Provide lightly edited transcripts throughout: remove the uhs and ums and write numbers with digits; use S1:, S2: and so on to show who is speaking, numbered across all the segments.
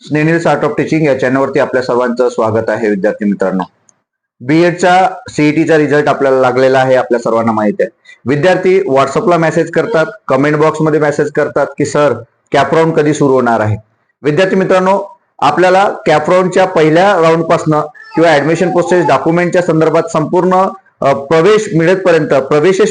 S1: Snehil art of teaching या चॅनलवरती आपल्या सर्वांचं स्वागत आहे. विद्यार्थी मित्रांनो, बीएडचा सीईटीचा रिझल्ट आपल्याला लागलेला आहे. आपल्या सर्वांना माहिती आहे. विद्यार्थी व्हॉट्सअपला मेसेज करतात, कमेंट बॉक्समध्ये मेसेज करतात की सर कॅप राऊंड कधी सुरू होणार आहे. विद्यार्थी मित्रांनो, आपल्याला कॅप राऊंडच्या पहिल्या राऊंड पासून किंवा ऍडमिशन प्रोसेस डॉक्युमेंटच्या संदर्भात संपूर्ण प्रवेशच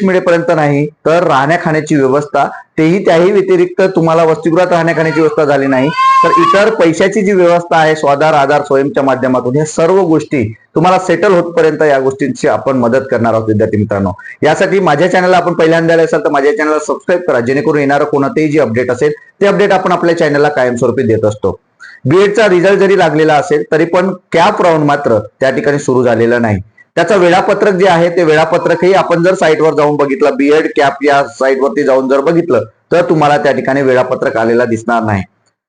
S1: मिळेपर्यंत नाही तर राहण्या खाण्याची व्यवस्था, तेही त्याही व्यतिरिक्त तुम्हाला वसतिगृहात राहण्या खाण्याची व्यवस्था झाली नाही तर इतर पैशाची जी व्यवस्था आहे स्वाधार आधार स्वयंच्या माध्यमातून ह्या सर्व गोष्टी तुम्हाला सेटल होतपर्यंत या गोष्टींची आपण मदत करणार आहोत. विद्यार्थी मित्रांनो, यासाठी माझ्या चॅनलला आपण पहिल्यांदा आले असाल तर माझ्या चॅनलला सबस्क्राईब करा, जेणेकरून येणारं कोणतेही जे अपडेट असेल ते अपडेट आपण आपल्या चॅनलला कायमस्वरूपी देत असतो. बीएडचा रिझल्ट जरी लागलेला असेल तरी पण कॅप राऊंड मात्र त्या ठिकाणी सुरू झालेलं नाही. त्याचं वेळापत्रक जे आहे ते वेळापत्रकही आपण जर साईटवर जाऊन बघितलं, बीएड कॅप या साईटवरती जाऊन जर बघितलं तर तुम्हाला त्या ठिकाणी वेळापत्रक आलेला दिसणार नाही.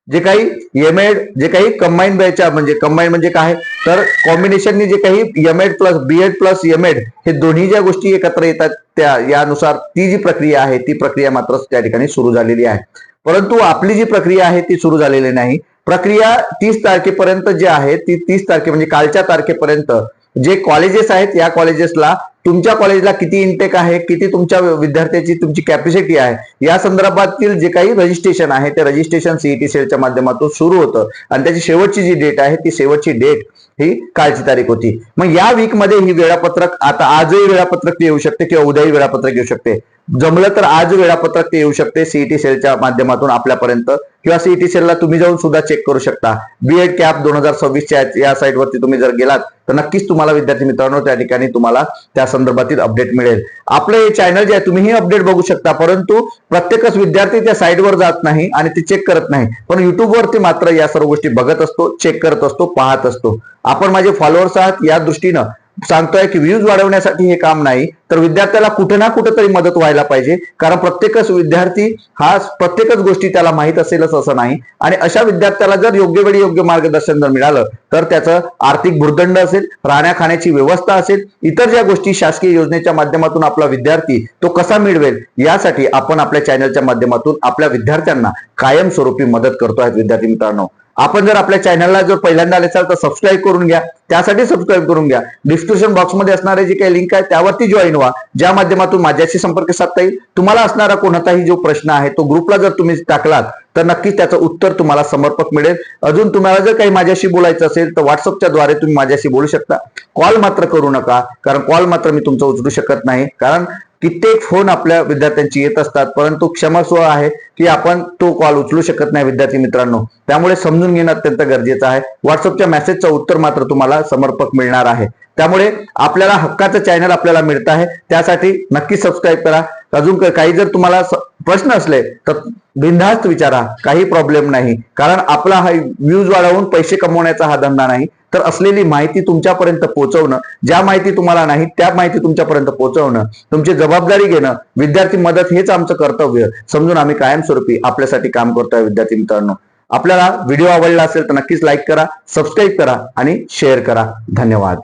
S1: जे काही एमएड, जे काही कंबाईन बॅच म्हणजे कंबाईन म्हणजे काय तर कॉम्बिनेशननी जे काही MEd plus BEd plus MEd हे दोन्ही ज्या गोष्टी एकत्र येतात त्या यानुसार ती जी प्रक्रिया आहे ती प्रक्रिया मात्र त्या ठिकाणी सुरू झालेली आहे. परंतु आपली जी प्रक्रिया आहे ती सुरू झालेली नाही. प्रक्रिया 30 तारखेपर्यंत जी आहे ती 30 तारखे म्हणजे कालच्या तारखेपर्यंत जे कॉलेजेस आहेत या कॉलेजेसला तुमच्या कॉलेजला किती इनटेक आहे, किती तुमच्या विद्यार्थ्याची तुमची कॅपॅसिटी आहे या संदर्भातील जे काही रजिस्ट्रेशन आहे ते रजिस्ट्रेशन सीईटी सेलच्या माध्यमातून सुरू होतं आणि त्याची शेवटची जी डेट आहे ती शेवटची डेट ही कालची तारीख होती. मग या वीक मध्ये ही वेळापत्रक, आता आजही वेळापत्रक येऊ शकते किंवा उद्याही वेळापत्रक येऊ शकते. जमलं तर आज वेळापत्रक ते येऊ शकते सीईटी सेलच्या माध्यमातून आपल्यापर्यंत, किंवा सीईटी सेलला तुम्ही जाऊन सुद्धा चेक करू शकता. बीएड कॅप 2026 या साईटवरती तुम्ही जर गेलात तर नक्कीच तुम्हाला विद्यार्थी मित्रांनो त्या ठिकाणी तुम्हाला त्या संदर्भातील अपडेट मिळेल. आपलं हे चॅनल जे आहे तुम्ही ही अपडेट बघू शकता, परंतु प्रत्येकच विद्यार्थी त्या साईटवर जात नाही आणि ते चेक करत नाही. पण युट्यूबवरती मात्र या सर्व गोष्टी बघत असतो, चेक करत असतो, पाहत असतो. आपण माझे फॉलोअर्स आहात या दृष्टीनं सांगतोय की व्ह्यूज वाढवण्यासाठी हे काम नाही तर विद्यार्थ्याला कुठे ना कुठे तरी मदत व्हायला पाहिजे. कारण प्रत्येकच विद्यार्थी हा प्रत्येकच गोष्टी त्याला माहित असेलच असं नाही आणि अशा विद्यार्थ्याला जर योग्य वेळी योग्य मार्गदर्शन जर मिळालं तर त्याचं आर्थिक भुर्दंड असेल, राहण्या खाण्याची व्यवस्था असेल, इतर ज्या गोष्टी शासकीय योजनेच्या माध्यमातून आपला विद्यार्थी तो कसा मिळवेल यासाठी आपण आपल्या चॅनलच्या माध्यमातून आपल्या विद्यार्थ्यांना कायमस्वरूपी मदत करतो आहेत. विद्यार्थी मित्रांनो, आपण जर आपल्या चॅनलला जर पहिल्यांदा आले असाल तर सबस्क्राईब करून घ्या. त्यासाठी सबस्क्राईब करून घ्या. डिस्क्रिप्शन बॉक्समध्ये असणारे जे काही लिंक आहे त्यावरती जॉईन व्हा, ज्या माध्यमातून माझ्याशी संपर्क साधता येईल. तुम्हाला असणारा कोणताही जो प्रश्न आहे तो ग्रुपला जर तुम्ही टाकलात तर नक्कीच त्याचं उत्तर तुम्हाला समर्पक मिळेल. अजून तुम्हाला जर काही माझ्याशी बोलायचं असेल तर व्हॉट्सअपच्या द्वारे तुम्ही माझ्याशी बोलू शकता. कॉल मात्र करू नका, कारण कॉल मात्र मी तुमचं उचलू शकत नाही. कारण कित्येक फोन आपल्या विद्यार्थ्यांची येत असतात, परंतु क्षमस्व आहे की आपण तो कॉल उचलू शकत नाही विद्यार्थी मित्रांनो. त्यामुळे समजून घेणं अत्यंत गरजेचं आहे. व्हॉट्सअपच्या मेसेजचं उत्तर मात्र तुम्हाला समर्पक मिळणार आहे. त्यामुळे आपल्याला हक्काचं चॅनल आपल्याला मिळत आहे, त्यासाठी नक्की सबस्क्राईब करा. अजून काही जर तुम्हाला प्रश्न असले तर बिनधास्त विचारा, काही प्रॉब्लेम नाही. कारण आपला हा व्ह्यूज वाढवून पैसे कमवण्याचा हा धंदा नाही, तर असलेली माहिती तुमच्यापर्यंत पोहोचवणं, ज्या माहिती तुम्हाला नाही त्या माहिती तुमच्यापर्यंत पोहोचवणं, तुमची जबाबदारी घेणं, विद्यार्थी मदत हेच आमचं कर्तव्य समजून आम्ही कायमस्वरूपी आपल्यासाठी काम करतोय. विद्यार्थी मित्रांनो, आपल्याला व्हिडिओ आवडला असेल तर नक्कीच लाईक करा, सबस्क्राईब करा आणि शेअर करा. धन्यवाद.